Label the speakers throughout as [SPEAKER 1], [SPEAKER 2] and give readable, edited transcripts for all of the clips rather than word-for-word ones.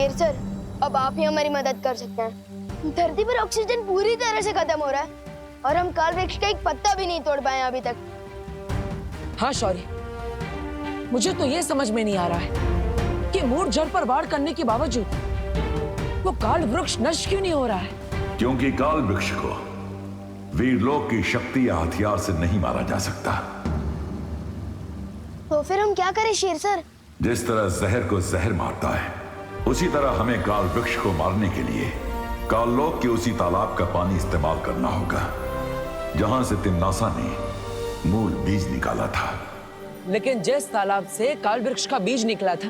[SPEAKER 1] शेर सर, अब आप ही हमारी मदद कर सकते हैं। धरती पर ऑक्सीजन पूरी तरह से खत्म हो रहा है और हम काल वृक्ष का एक पत्ता भी नहीं तोड़ पाए अभी तक।
[SPEAKER 2] हाँ शौर्य, मुझे तो ये समझ में नहीं आ रहा है कि मूल जड़ पर वार करने के बावजूद वो काल वृक्ष नष्ट क्यों नहीं हो रहा है।
[SPEAKER 3] क्योंकि काल वृक्ष को वीरलोक की शक्ति या हथियार से नहीं मारा जा सकता।
[SPEAKER 1] तो फिर हम क्या करें शेर सर?
[SPEAKER 3] जिस तरह जहर को जहर मारता है, उसी तरह हमें काल वृक्ष को मारने के लिए काललोक के उसी तालाब का पानी इस्तेमाल करना होगा जहां से तिम्नासा ने मूल बीज निकाला था।
[SPEAKER 2] लेकिन जिस तालाब से काल वृक्ष का बीज निकला था,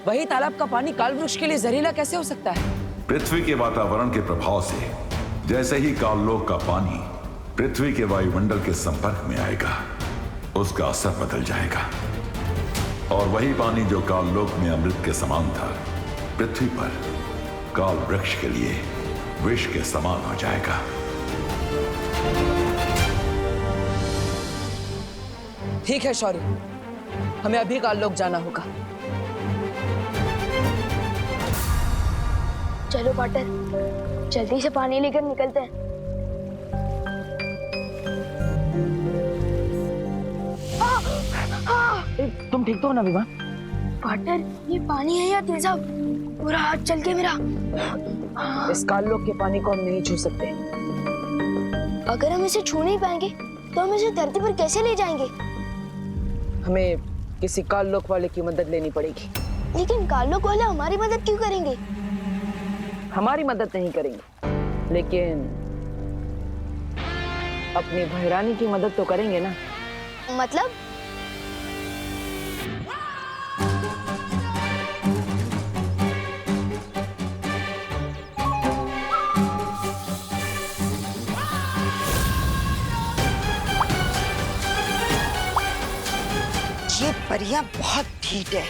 [SPEAKER 2] वही तालाब का पानी काल वृक्ष के लिए जहरीला कैसे हो सकता है?
[SPEAKER 3] पृथ्वी के वातावरण के प्रभाव से जैसे ही काललोक का पानी पृथ्वी के वायुमंडल के संपर्क में आएगा, उसका असर बदल जाएगा और वही पानी जो काललोक में अमृत के समान था, पृथ्वी पर काल वृक्ष के लिए विष के समान हो जाएगा।
[SPEAKER 2] ठीक है शौर्य, हमें अभी काललोक जाना होगा।
[SPEAKER 1] चलो पार्टनर, जल्दी से पानी लेकर निकलते हैं।
[SPEAKER 2] तुम ठीक तो हो ना विवान?
[SPEAKER 1] पार्टनर, ये पानी है या तेजाब? पूरा हाथ चल के मेरा।
[SPEAKER 2] इस काललोक के पानी को हम नहीं छू सकते।
[SPEAKER 1] अगर हम इसे छू नहीं पाएंगे तो हम इसे धरती पर कैसे ले जाएंगे?
[SPEAKER 2] हमें किसी काललोक वाले की मदद लेनी पड़ेगी।
[SPEAKER 1] लेकिन काललोक वाले हमारी मदद क्यों करेंगे?
[SPEAKER 2] हमारी मदद नहीं करेंगे, लेकिन अपनी भैरानी की मदद तो करेंगे ना।
[SPEAKER 1] मतलब?
[SPEAKER 4] ये परियां बहुत ढीठ है,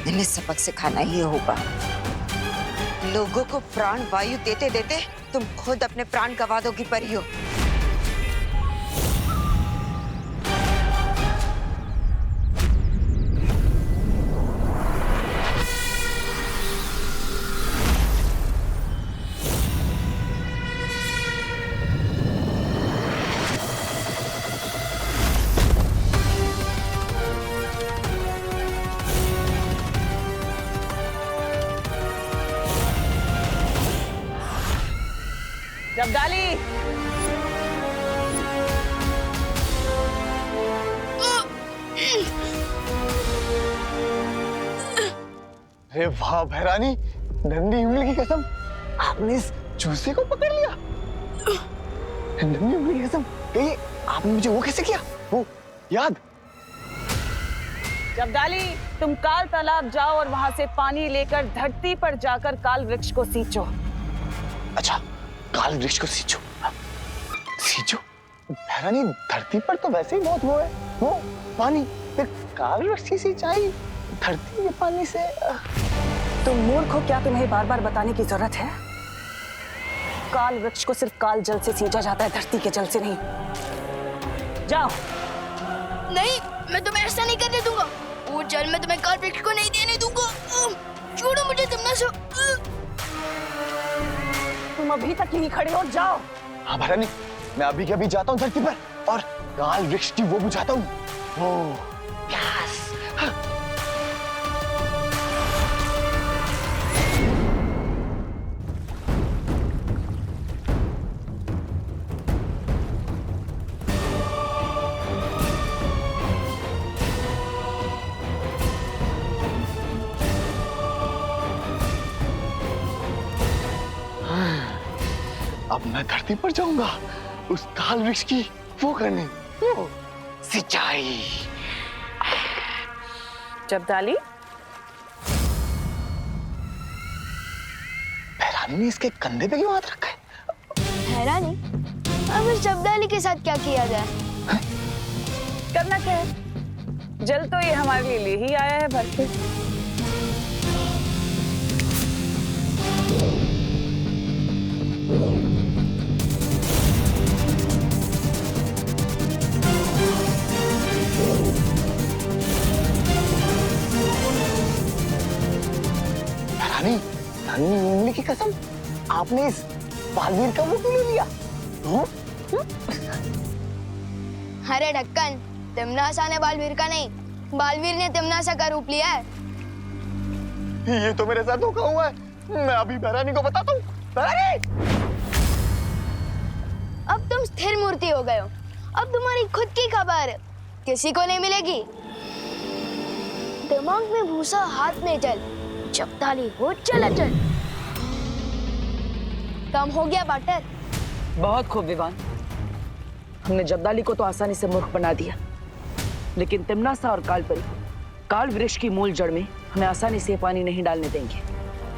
[SPEAKER 4] इन्हें सबक सिखाना ही होगा। लोगों को प्राण वायु देते देते तुम खुद अपने प्राण गंवा दोगी परियों।
[SPEAKER 2] जब्दाली,
[SPEAKER 5] अरे वाह भैरानी, नन्ही उंगली की कसम, आपने इस चूसे को पकड़ लिया। नन्ही उंगली की कसम, कहिए आपने मुझे वो कैसे किया? वो याद?
[SPEAKER 6] जब्दाली, तुम काल तालाब जाओ और वहां से पानी लेकर धरती पर जाकर काल वृक्ष को सींचो।
[SPEAKER 5] अच्छा, काल वृक्ष को सींचो। सींचो? भैरानी, धरती पर तो वैसे ही बहुत वो पानी, फिर काल वृक्ष की सिंचाई धरती के पानी से।
[SPEAKER 6] तुम मूर्ख हो, क्या तुम्हें बार बार बताने की जरूरत है? काल वृक्ष को सिर्फ काल जल से सींचा जाता है, धरती के जल से नहीं। जाओ।
[SPEAKER 1] नहीं, मैं तुम्हें ऐसा नहीं करने दूंगा। वो जल मैं तुम्हें काल वृक्ष को नहीं देने दूंगा। छोड़ो मुझे, तिम्नासा।
[SPEAKER 6] तुम अभी तक यहीं खड़े हो, जाओ।
[SPEAKER 5] हाँ भैरानी, मैं अभी के अभी जाता हूँ धरती पर और काल वृक्ष की वो बुझाता हूँ। यस। अब मैं धरती पर जाऊंगा उस काल वृक्ष की वो करने, वो सिंचाई।
[SPEAKER 6] जब्दाली,
[SPEAKER 5] भैरानी ने इसके कंधे पे क्यों हाथ रखा है?
[SPEAKER 1] हैरानी, अब इस जब्दाली के साथ क्या किया जाए?
[SPEAKER 6] करना क्या है? जल तो ये हमारे लिए ही आया है भर के।
[SPEAKER 5] रानी, नन्ही उंगली की कसम, आपने इस बालवीर का वो क्यों ले लिया?
[SPEAKER 1] अरे ढक्कन, तिमनासा ने बालवीर का नहीं, बालवीर ने तिमनासा का रूप लिया है।
[SPEAKER 5] ये तो मेरे साथ धोखा हुआ है। मैं अभी भैरानी को बताता हूँ। भैरानी!
[SPEAKER 1] अब तुम स्थिर मूर्ति हो गए हो। अब तुम्हारी खुद की खबर किसी को नहीं मिलेगी। दिमाग में भूसा, हाथ में जल, जब ताली हो चला चल। काम हो गया बाटर।
[SPEAKER 2] बहुत खूब विवान। हमने जब्दाली को तो आसानी से मूर्ख बना दिया, लेकिन तिमनासा और कालपरी काल वृक्ष की मूल जड़ में हमें आसानी से पानी नहीं डालने देंगे।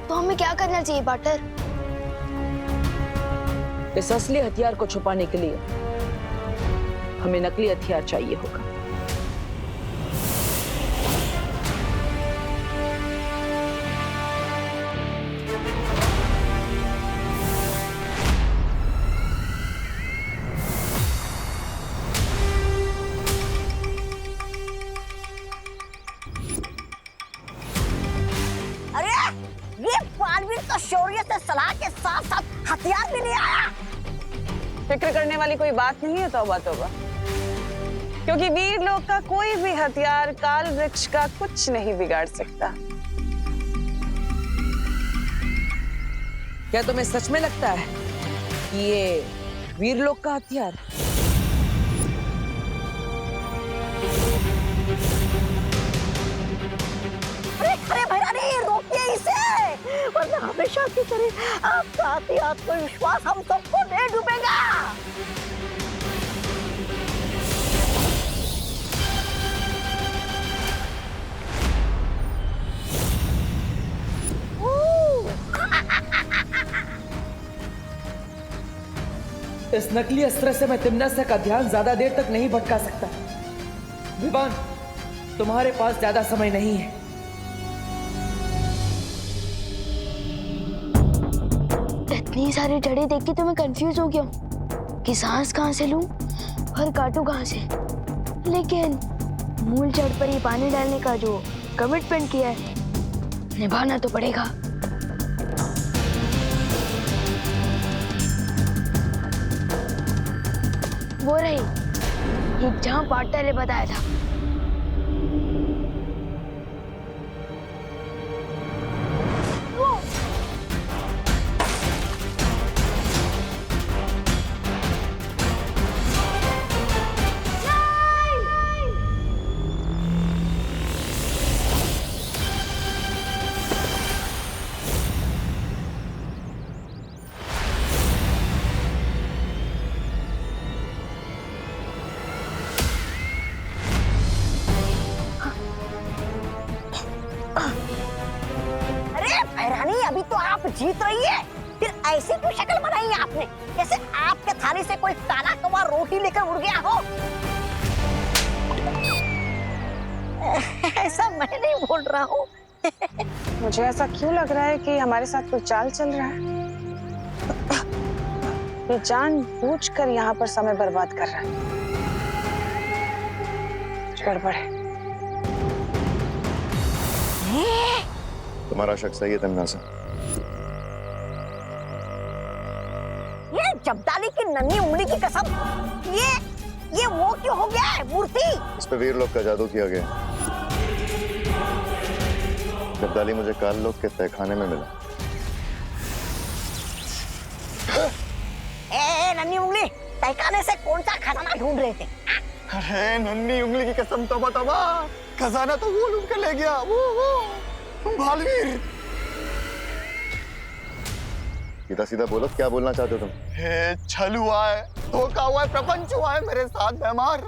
[SPEAKER 1] तो हमें क्या करना चाहिए बाटर?
[SPEAKER 2] इस असली हथियार को छुपाने के लिए हमें नकली हथियार चाहिए होगा।
[SPEAKER 6] अरे ये बालवीर तो शौर्य से सलाह के साथ साथ हथियार भी नहीं आया।
[SPEAKER 7] फिक्र करने वाली कोई बात नहीं है, तौबा तौबा, क्योंकि वीर लोग का कोई भी हथियार काल वृक्ष का कुछ नहीं बिगाड़ सकता।
[SPEAKER 2] क्या तुम्हें सच में लगता है कि ये वीर लोग का हथियार?
[SPEAKER 6] अरे भैरानी, रोकिए इसे, वरना हमेशा की तरह आपका आते आत्मविश्वास हम सबको दे डूबेगा।
[SPEAKER 2] इस नकली अस्त्र से मैं तिमनासा का ध्यान ज्यादा देर तक नहीं भटका सकता। विवान, तुम्हारे पास ज्यादा समय नहीं है।
[SPEAKER 1] इतनी सारी जड़ें देख के तो मैं कंफ्यूज हो गया हूँ कि सांस कहाँ से लूं और काटूं कहाँ से। लेकिन मूल जड़ पर ही पानी डालने का जो कमिटमेंट किया है, निभाना तो पड़ेगा। वो रही ये जहाँ पार्टनर ने बताया था।
[SPEAKER 6] अभी तो आप जीत रही है, फिर ऐसी क्यों शक्ल बनाई है आपने, जैसे आपके थाली से कोई ताला कमा रोटी लेकर उड़ गया हो। ऐसा मैं नहीं बोल रहा हूँ।
[SPEAKER 7] मुझे ऐसा क्यों लग रहा है कि हमारे साथ कोई चाल चल रहा है? ये जानबूझकर यहाँ पर समय बर्बाद कर रहा है। गड़बड़ है।
[SPEAKER 8] तुम्हारा शक सही है तिमनासा।
[SPEAKER 6] ये जब्दाली की नन्ही उंगली की कसम, ये वो क्यों हो गया है मूर्ति?
[SPEAKER 8] इस पे वीर लोग का जादू किया गया। जब्दाली मुझे काल लोग के तहखाने में मिला।
[SPEAKER 6] नन्ही उंगली, तहखाने से कौन सा खजाना ढूंढ रहे थे?
[SPEAKER 5] अरे नन्ही उंगली की कसम, तौबा तौबा, खजाना तो वो लूट के ले गया, वो बालवीर।
[SPEAKER 8] सीधा सीधा बोलो, क्या बोलना चाहते हो तुम?
[SPEAKER 5] हे, छल हुआ है, धोखा हुआ है, प्रपंच हुआ है मेरे साथ बेमार।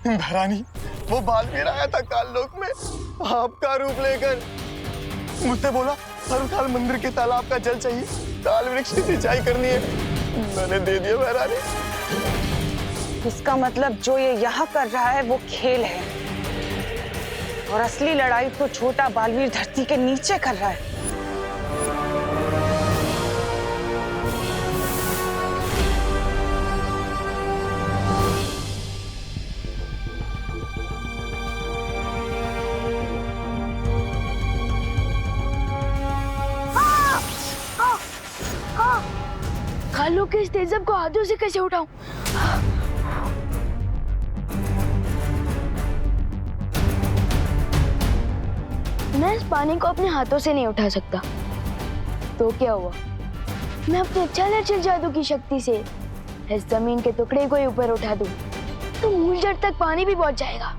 [SPEAKER 5] भरानी, वो बालवीर आया था काल लोक में आपका रूप लेकर, मुझसे बोला हर काल मंदिर के तालाब का जल चाहिए, काल वृक्ष की सिंचाई करनी है। मैंने दे दिया भरानी।
[SPEAKER 7] इसका मतलब जो ये यहाँ कर रहा है वो खेल है, और असली लड़ाई तो छोटा बालवीर धरती के नीचे कर रहा है।
[SPEAKER 1] कालो के इस तेजब को हाथों से कैसे उठाऊं? मैं इस पानी को अपने हाथों से नहीं उठा सकता। तो क्या हुआ? मैं अपने चल जादू की शक्ति से इस जमीन के टुकड़े को ही ऊपर उठा दूं, तो मूल जड़ तक पानी भी पहुंच जाएगा।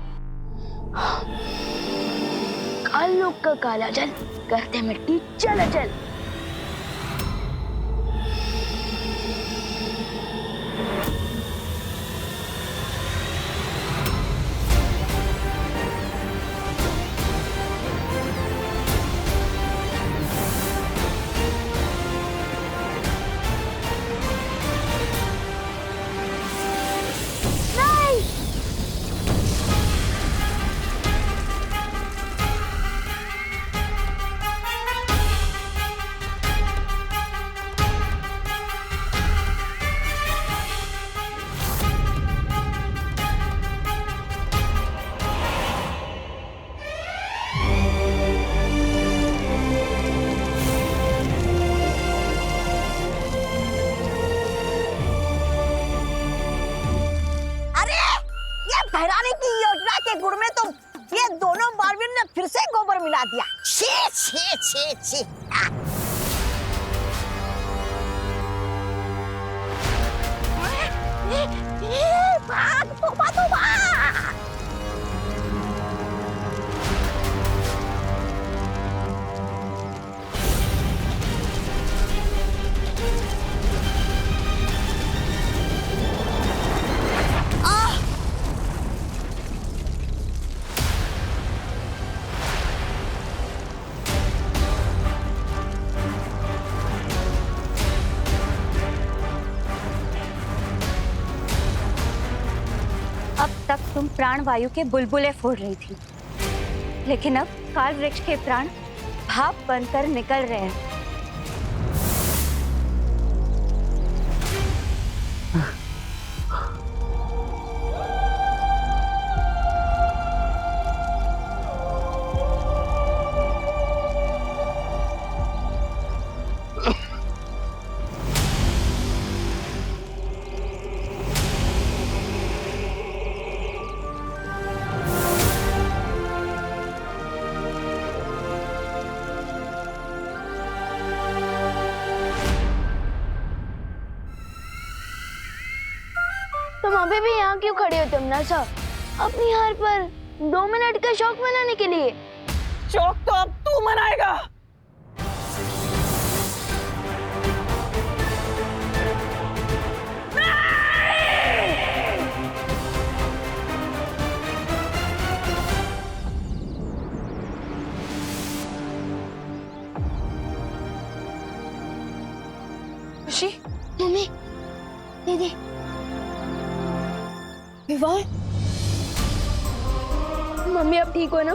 [SPEAKER 1] कालों का काला जल करते मिट्टी चल।
[SPEAKER 9] बहराने की योजना के गुड़ में तो ये दोनों बालवीर ने फिर से गोबर मिला दिया। छी छी छी छी। भाग तोबा।
[SPEAKER 10] अब तक तुम प्राण वायु के बुलबुले फोड़ रही थी, लेकिन अब काल वृक्ष के प्राण भाप बनकर निकल रहे हैं।
[SPEAKER 1] तुम अभी भी यहाँ क्यों खड़े हो तमन्ना? अपनी हार पर 2 मिनट का शौक मनाने के लिए?
[SPEAKER 7] शौक तो अब तू मनाएगा।
[SPEAKER 1] खुशी, मम्मी, दीदी, विवाह, मम्मी अब ठीक हो ना?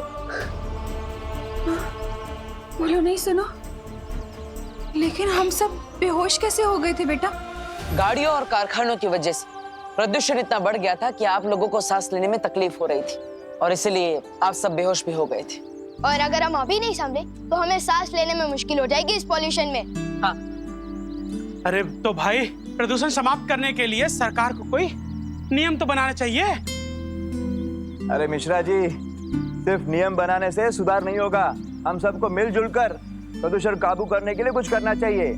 [SPEAKER 11] बोलो नहीं सुनो, लेकिन हम सब बेहोश कैसे हो गए थे बेटा?
[SPEAKER 2] गाड़ियों और कारखानों की वजह से प्रदूषण इतना बढ़ गया था कि आप लोगों को सांस लेने में तकलीफ हो रही थी और इसलिए आप सब बेहोश भी हो गए थे।
[SPEAKER 1] और अगर हम अभी नहीं संभले तो हमें सांस लेने में मुश्किल हो जाएगी इस पॉल्यूशन में।
[SPEAKER 12] हाँ। अरे तो भाई, प्रदूषण समाप्त करने के लिए सरकार को कोई नियम तो बनाना चाहिए।
[SPEAKER 5] अरे मिश्रा जी, सिर्फ नियम बनाने से सुधार नहीं होगा। हम सबको मिलजुल कर प्रदूषण काबू करने के लिए कुछ करना चाहिए।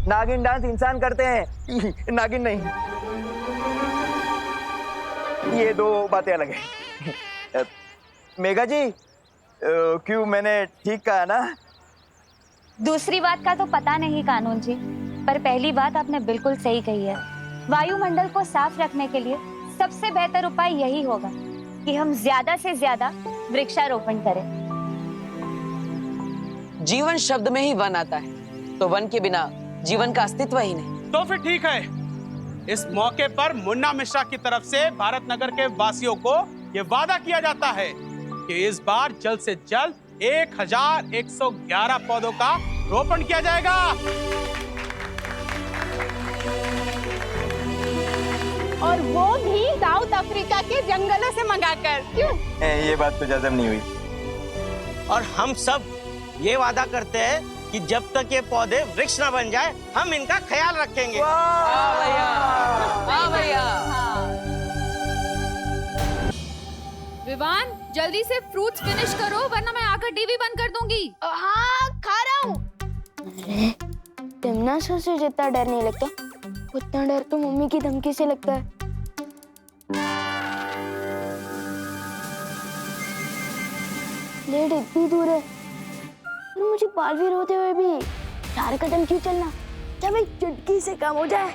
[SPEAKER 5] नागिन डांस इंसान करते हैं, नागिन नहीं। ये दो बातें अलग हैं। मेघा जी, क्यों मैंने ठीक कहा ना?
[SPEAKER 10] दूसरी बात का तो पता नहीं कानून जी, पर पहली बात आपने बिल्कुल सही कही है। वायुमंडल को साफ रखने के लिए सबसे बेहतर उपाय यही होगा कि हम ज्यादा से ज्यादा वृक्षारोपण करें।
[SPEAKER 2] जीवन शब्द में ही वन आता है, तो वन के बिना जीवन का अस्तित्व ही नहीं।
[SPEAKER 12] तो फिर ठीक है, इस मौके पर मुन्ना मिश्रा की तरफ से भारत नगर के वासियों को ये वादा किया जाता है कि इस बार जल्द से जल्द 1111 पौधों का रोपण किया जाएगा।
[SPEAKER 9] और वो भी साउथ अफ्रीका के जंगलों से मंगाकर। क्यों?
[SPEAKER 5] ये बात तो जज़म नहीं हुई।
[SPEAKER 13] और हम सब ये वादा करते हैं कि जब तक ये पौधे वृक्ष ना बन जाए हम इनका ख्याल रखेंगे।
[SPEAKER 11] विवान, जल्दी से फ्रूट्स फिनिश करो वरना मैं आकर टीवी बंद कर दूंगी।
[SPEAKER 1] हाँ, खा रहा हूँ। अरे टिमनासा से जितना डर नहीं लगता उतना डर तो मम्मी की धमकी से लगता है। प्लेट इतनी दूर है और मुझे बालवीर होते हुए भी 4 कदम क्यों चलना जब एक चुटकी से काम हो जाए।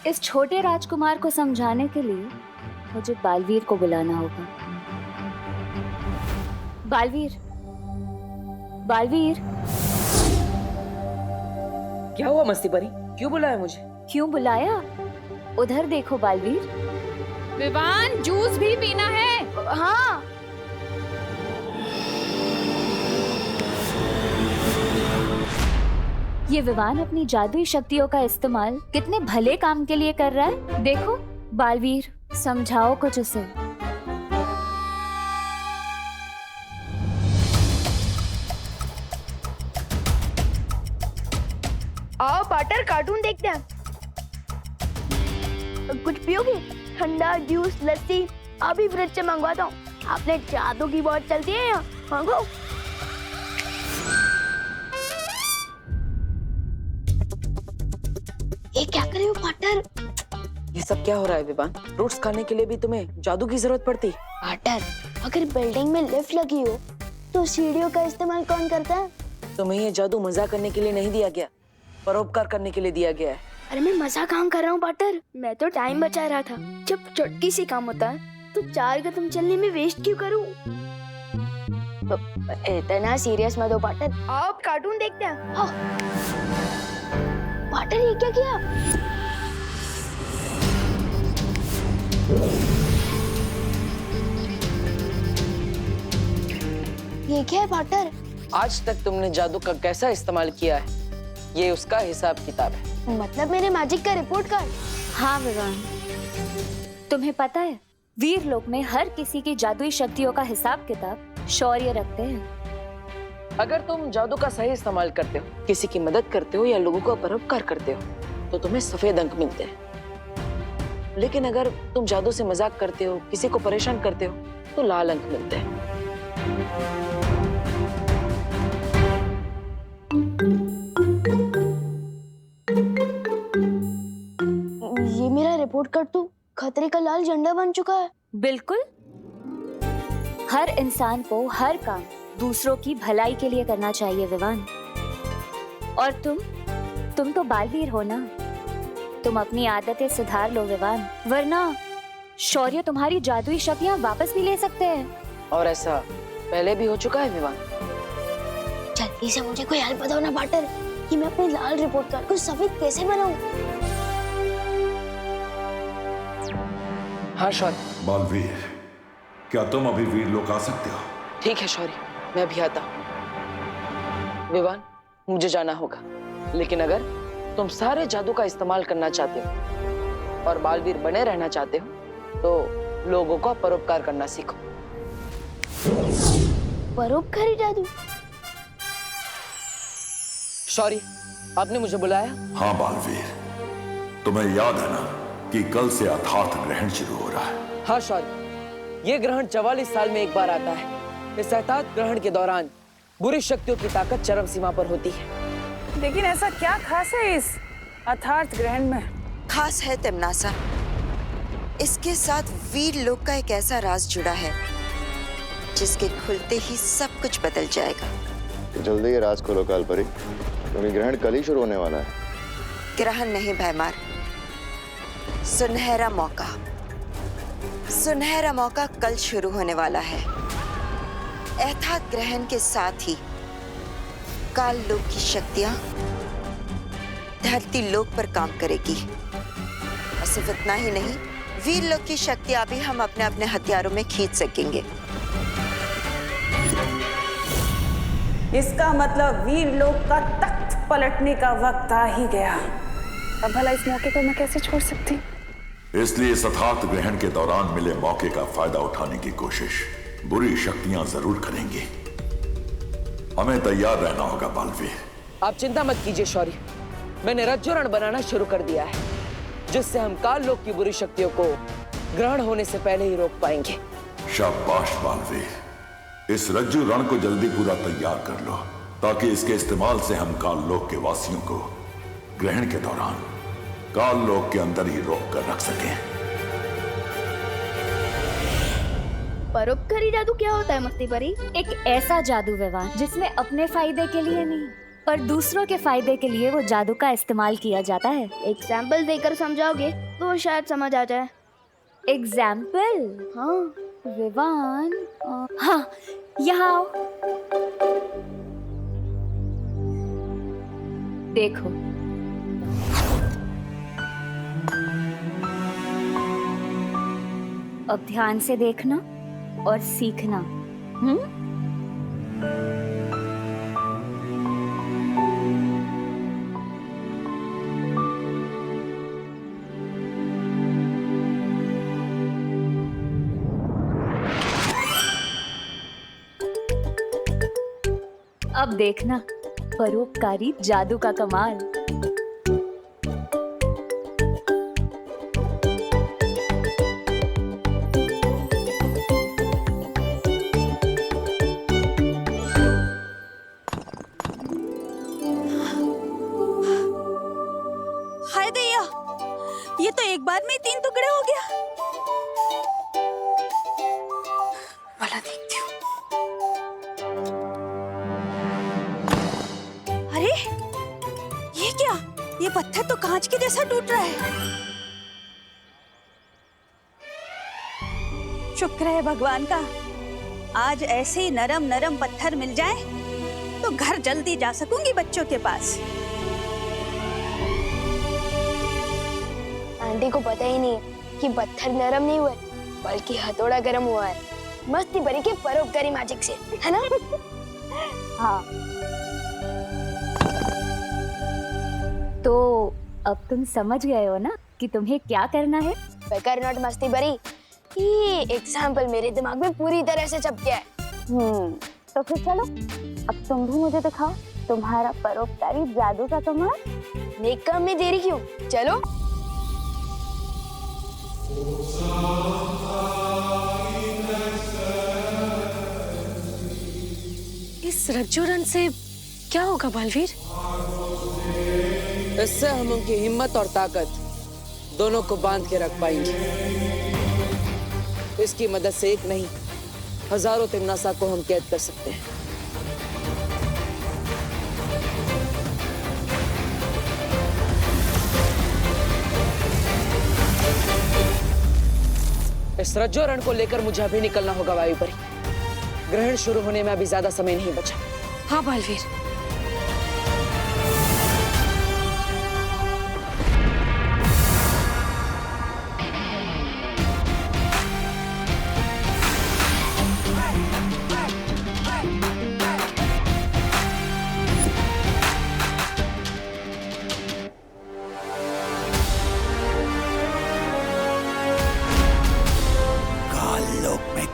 [SPEAKER 10] इस छोटे राजकुमार को समझाने के लिए मुझे बालवीर को बुलाना होगा। बालवीर, बालवीर।
[SPEAKER 2] क्या हुआ मस्ती परी? क्यों बुलाया मुझे?
[SPEAKER 10] क्यों बुलाया? उधर देखो बालवीर।
[SPEAKER 11] विवान, जूस भी पीना है।
[SPEAKER 1] हाँ।
[SPEAKER 10] ये विवान अपनी जादुई शक्तियों का इस्तेमाल कितने भले काम के लिए कर रहा है। देखो बालवीर, समझाओ कुछ उसे।
[SPEAKER 1] आओ पार्टनर, कार्टून देखते हैं। कुछ पियोगे? ठंडा जूस, लस्सी? अभी फ्रिज से मंगवाता हूँ। आपने जादू की बहुत चलती है यहाँ, मांगो। ये क्या कर रहे हो पार्टनर?
[SPEAKER 2] ये सब क्या हो रहा है विवान? फ्रूट्स खाने के लिए भी तुम्हें जादू की जरूरत पड़ती?
[SPEAKER 1] पार्टनर, अगर बिल्डिंग में लिफ्ट लगी हो तो सीढ़ियों का इस्तेमाल कौन करता है?
[SPEAKER 2] तुम्हें ये जादू मजा करने के लिए नहीं दिया गया, परोपकार करने के लिए दिया गया है।
[SPEAKER 1] अरे मैं मजा काम कर रहा हूँ पार्टनर, मैं तो टाइम बचा रहा था। जब चुटकी से काम होता है तो 4 कदम चलने में वेस्ट क्यों करूँ? इतना सीरियस मत हो पार्टनर, आओ कार्टून देखते हैं। हाँ। पार्टनर, ये क्या किया? ये क्या है पार्टनर?
[SPEAKER 2] आज तक तुमने जादू का कैसा इस्तेमाल किया है, ये उसका हिसाब किताब है।
[SPEAKER 1] मतलब मेरे मैजिक का रिपोर्ट कार्ड?
[SPEAKER 10] हाँ विवान, तुम्हें पता है वीर लोक में हर किसी की जादुई शक्तियों का हिसाब किताब शौर्य रखते हैं।
[SPEAKER 2] अगर तुम जादू का सही इस्तेमाल करते हो, किसी की मदद करते हो या लोगों को परोपकार करते हो तो तुम्हें सफेद अंक मिलते हैं। लेकिन अगर तुम जादू से मजाक करते हो, किसी को परेशान करते हो तो लाल अंक मिलते हैं।
[SPEAKER 1] ये मेरा रिपोर्ट कार्ड तो खतरे का लाल झंडा बन चुका है।
[SPEAKER 10] बिल्कुल, हर इंसान को हर काम दूसरों की भलाई के लिए करना चाहिए विवान। और तुम तो बालवीर हो ना, तुम अपनी आदतें सुधार लो विवान, वरना शौर्य तुम्हारी जादुई शक्तियां वापस भी ले सकते हैं।
[SPEAKER 2] और ऐसा पहले भी हो चुका है विवान।
[SPEAKER 1] जल्दी से मुझे कोई हेल्प बताओ ना पार्टनर, कि मैं अपने लाल रिपोर्ट कार्ड को सफेद कैसे बनाऊं?
[SPEAKER 2] हाँ शौर्य।
[SPEAKER 3] बालवीर, क्या तुम अभी वीर लोक आ सकते हो?
[SPEAKER 2] ठीक है शौर्य, मैं अभी आता हूँ। विवान, मुझे जाना होगा, लेकिन अगर तुम सारे जादू का इस्तेमाल करना चाहते हो और बालवीर बने रहना चाहते हो तो लोगों को परोपकार करना सीखो।
[SPEAKER 1] परोपकारी जादू?
[SPEAKER 2] शौर्य, आपने मुझे बुलाया?
[SPEAKER 3] हाँ बालवीर, तुम्हें याद है ना कि कल से अर्थात ग्रहण शुरू हो रहा है?
[SPEAKER 2] हाँ शौर्य, ये ग्रहण 44 साल में एक बार आता है। इस अर्थात ग्रहण के दौरान बुरी शक्तियों की ताकत चरम सीमा पर होती है।
[SPEAKER 6] लेकिन ऐसा क्या खास है इस अर्थात ग्रहण में?
[SPEAKER 4] खास है तिमनासा, इसके साथ वीर लोक का एक ऐसा राज जुड़ा है जिसके खुलते ही सब कुछ बदल जाएगा।
[SPEAKER 8] जल्दी ये राज खोलो कालपरी, क्योंकि ग्रहण कल ही शुरू होने वाला है।
[SPEAKER 4] ग्रहण नहीं भैमार, सुनहरा मौका। सुनहरा मौका कल शुरू होने वाला है। अर्थात ग्रहण के साथ ही काल लोक की शक्तियां धरती लोक पर काम करेगी। और सिर्फ इतना ही नहीं, वीर लोक की शक्तियां भी हम अपने अपने हथियारों में खींच सकेंगे।
[SPEAKER 6] इसका मतलब वीर लोक का तख्त पलटने का वक्त आ ही गया। अब भला इस मौके को मैं कैसे छोड़ सकती?
[SPEAKER 3] इसलिए इस अथार्थ ग्रहण के दौरान मिले मौके का फायदा उठाने की कोशिश बुरी शक्तियां जरूर करेंगी। हमें तैयार रहना होगा बालवीर।
[SPEAKER 2] आप चिंता मत कीजिए शौर्य, मैंने रज्जुरण बनाना शुरू कर दिया है, जिससे हम काल लोक की बुरी शक्तियों को ग्रहण होने से पहले ही रोक पाएंगे।
[SPEAKER 3] शाबाश बालवीर, इस रज्जु रण को जल्दी पूरा तैयार कर लो, ताकि इसके इस्तेमाल से हम काल लोक के वासियों को ग्रहण के दौरान काल लोक के अंदर ही रोक कर रख सकें।
[SPEAKER 1] परोपकारी जादू क्या होता है मस्ती परी?
[SPEAKER 10] एक ऐसा जादू विवान जिसमें अपने फायदे के लिए नहीं पर दूसरों के फायदे के लिए वो जादू का इस्तेमाल किया जाता है।
[SPEAKER 1] एग्जाम्पल देकर समझाओगे तो शायद समझ आ जाए।
[SPEAKER 10] एग्जाम्पल?
[SPEAKER 1] हाँ
[SPEAKER 10] विवान, हाँ यहाँ आओ। देखो, अब ध्यान से देखना और सीखना। अब देखना परोपकारी जादू का कमाल।
[SPEAKER 9] हाय दैया, ये तो एक बार में ही 3 टुकड़े हो गया। वाला देखती हूँ। अरे ये क्या? ये पत्थर तो कांच के जैसा टूट रहा है। शुक्र है भगवान का, आज ऐसे ही नरम नरम पत्थर मिल जाए तो घर जल्दी जा सकूंगी बच्चों के पास।
[SPEAKER 1] आंटी को पता ही नहीं कि पत्थर नरम नहीं हुए बल्कि हथौड़ा गर्म हुआ है, मस्ती परी के परोपकारी मैजिक से, है ना?
[SPEAKER 10] हाँ। तो अब तुम समझ गए हो ना कि तुम्हें क्या करना है?
[SPEAKER 1] बेकार नॉट मस्ती परी, ये एग्जाम्पल मेरे दिमाग में पूरी तरह से छप गया है।
[SPEAKER 10] तो फिर चलो, अब तुम भी मुझे दिखाओ तुम्हारा परोपकारी जादू का कमाल।
[SPEAKER 1] नेक काम में देरी क्यों, चलो।
[SPEAKER 6] इस रज्जुरण से क्या होगा बालवीर?
[SPEAKER 2] इससे हम उनकी हिम्मत और ताकत दोनों को बांध के रख पाएंगे। इसकी मदद से एक नहीं, हजारों तिमनासा को हम कैद कर सकते हैं। इस रज्जुरण को लेकर मुझे अभी निकलना होगा वायुपरी। ग्रहण शुरू होने में अभी ज्यादा समय नहीं बचा।
[SPEAKER 6] हाँ बालवीर।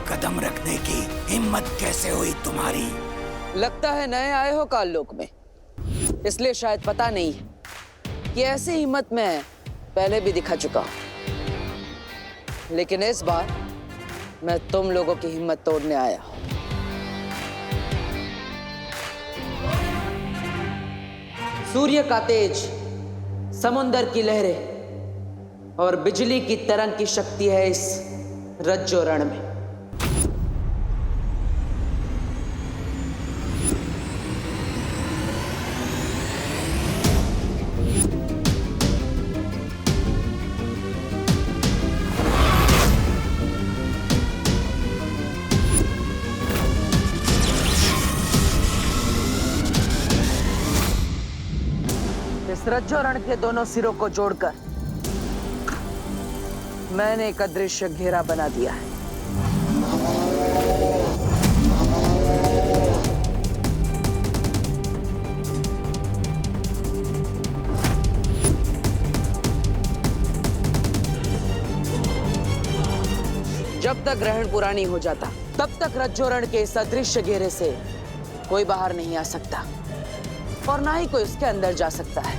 [SPEAKER 14] कदम रखने की हिम्मत कैसे हुई तुम्हारी?
[SPEAKER 2] लगता है नए आए हो काल लोक में, इसलिए शायद पता नहीं है कि ऐसी हिम्मत मैं पहले भी दिखा चुका हूं। लेकिन इस बार मैं तुम लोगों की हिम्मत तोड़ने आया हूं। सूर्य का तेज, समुंदर की लहरें और बिजली की तरंग की शक्ति है इस रज्जुरण में। इस रज्जुरण के दोनों सिरों को जोड़कर मैंने एक अदृश्य घेरा बना दिया है। जब तक ग्रहण पूरा नहीं हो जाता तब तक रज्जोरण के इस अदृश्य घेरे से कोई बाहर नहीं आ सकता और ना ही कोई उसके अंदर जा सकता है।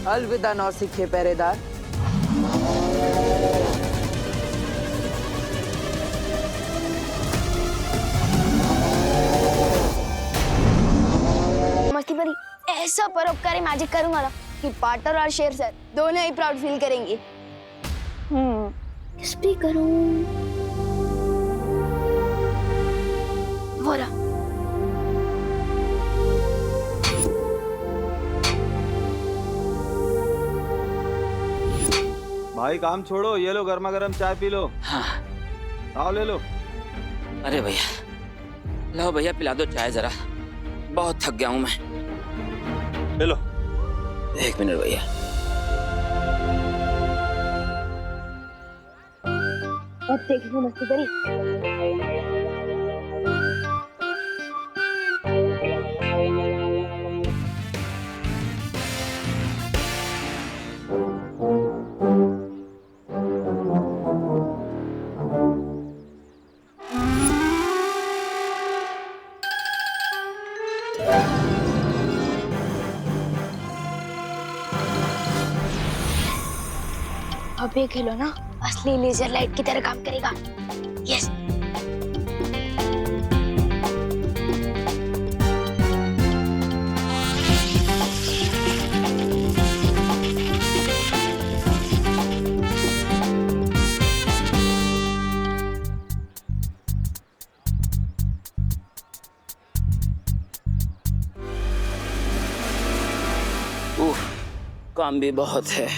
[SPEAKER 2] अलविदा नौसिखे पहरेदार।
[SPEAKER 1] मस्ती परी ऐसा परोपकारी मैजिक करूंगा ना कि पार्टनर और शेर सर दोनों ही प्राउड फील करेंगे। किस पे करूं? वो रहा।
[SPEAKER 15] भाई काम छोड़ो, ये लो गर्मा गर्म चाय पी लो।
[SPEAKER 13] हाँ
[SPEAKER 15] आओ ले लो।
[SPEAKER 13] अरे भैया लो भैया पिला दो चाय जरा, बहुत थक गया हूं मैं।
[SPEAKER 15] ले लो।
[SPEAKER 13] 1 मिनट भैया।
[SPEAKER 1] अब देखिए मस्ती परी। अब ये खिलौना असली लेजर लाइट की तरह काम करेगा। यस।
[SPEAKER 13] काम भी बहुत है।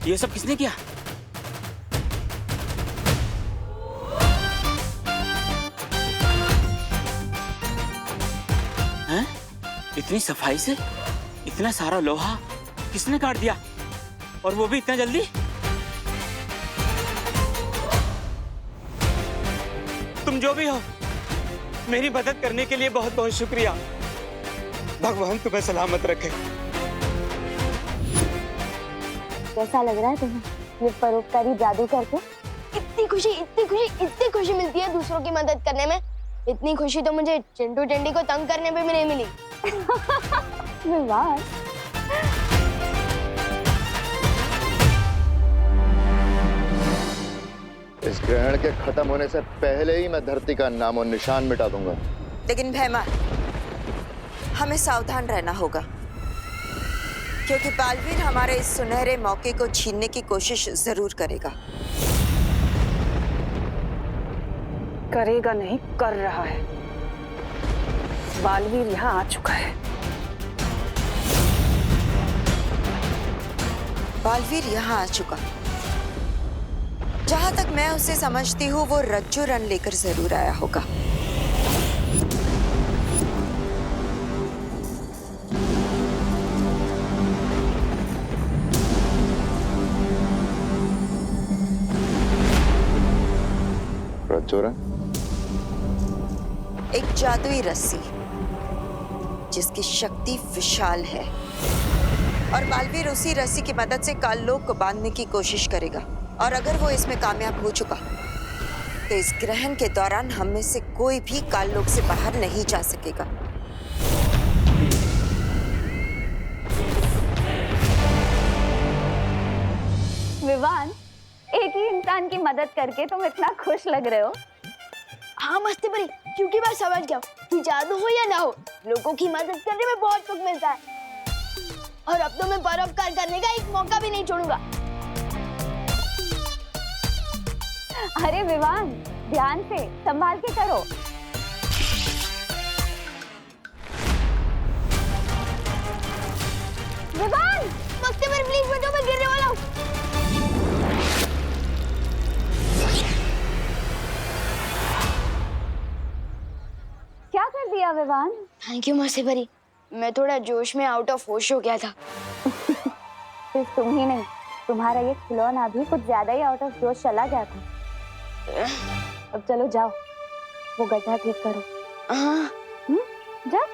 [SPEAKER 13] ये सब किसने किया? हैं? इतनी सफाई से इतना सारा लोहा किसने काट दिया, और वो भी इतना जल्दी? तुम जो भी हो, मेरी मदद करने के लिए बहुत बहुत शुक्रिया। भगवान तुम्हें सलामत रखे।
[SPEAKER 1] कैसा लग रहा है तुम्हें ये परोपकारी जादू करके? इतनी खुशी मिलती है दूसरों की मदद करने में। इतनी खुशी तो मुझे चिंटू टेंडी को तंग करने पे भी नहीं मिली। वाह।
[SPEAKER 8] इस ग्रहण के खत्म होने से पहले ही मैं धरती का नामो निशान मिटा दूंगा।
[SPEAKER 4] लेकिन भैमा, हमें सावधान रहना होगा, क्योंकि बालवीर हमारे इस सुनहरे मौके को छीनने की कोशिश जरूर करेगा।
[SPEAKER 6] करेगा नहीं, कर रहा है। बालवीर यहाँ आ चुका है।
[SPEAKER 4] बालवीर यहाँ आ चुका। जहां तक मैं उसे समझती हूँ, वो रज्जो रण लेकर जरूर आया होगा।
[SPEAKER 8] रज्जो रण?
[SPEAKER 4] एक जादुई रस्सी जिसकी शक्ति विशाल है, और बालवीर उसी रस्सी की मदद से काललोक को बांधने की कोशिश करेगा। और अगर वो इसमें कामयाब हो चुका तो इस ग्रहण के दौरान हम में से कोई भी काललोक से बाहर नहीं जा सकेगा।
[SPEAKER 10] विवान, एक ही इंसान की मदद करके तुम इतना खुश लग रहे हो।
[SPEAKER 1] हाँ मस्ती परी, क्योंकि मैं समझ गया कि जादू हो या ना हो, लोगों की मदद करने में बहुत सुख मिलता है। और अब तो मैं परोपकार करने का एक मौका भी नहीं छोड़ूंगा।
[SPEAKER 10] अरे विवान, ध्यान से संभाल के करो। विवान,
[SPEAKER 1] मस्ती परी प्लीज बचो, मैं गिरने वाला हूँ।
[SPEAKER 10] क्या कर दिया विवान?
[SPEAKER 1] थैंक यू मस्ती परी, मैं थोड़ा जोश में आउट ऑफ होश हो गया था।
[SPEAKER 10] सिर्फ तुम ही नहीं, तुम्हारा ये खिलौना भी कुछ ज्यादा ही आउट ऑफ जोश चला गया था। अब चलो जाओ, वो गड्ढा ठीक करो।
[SPEAKER 1] हाँ
[SPEAKER 10] जाओ।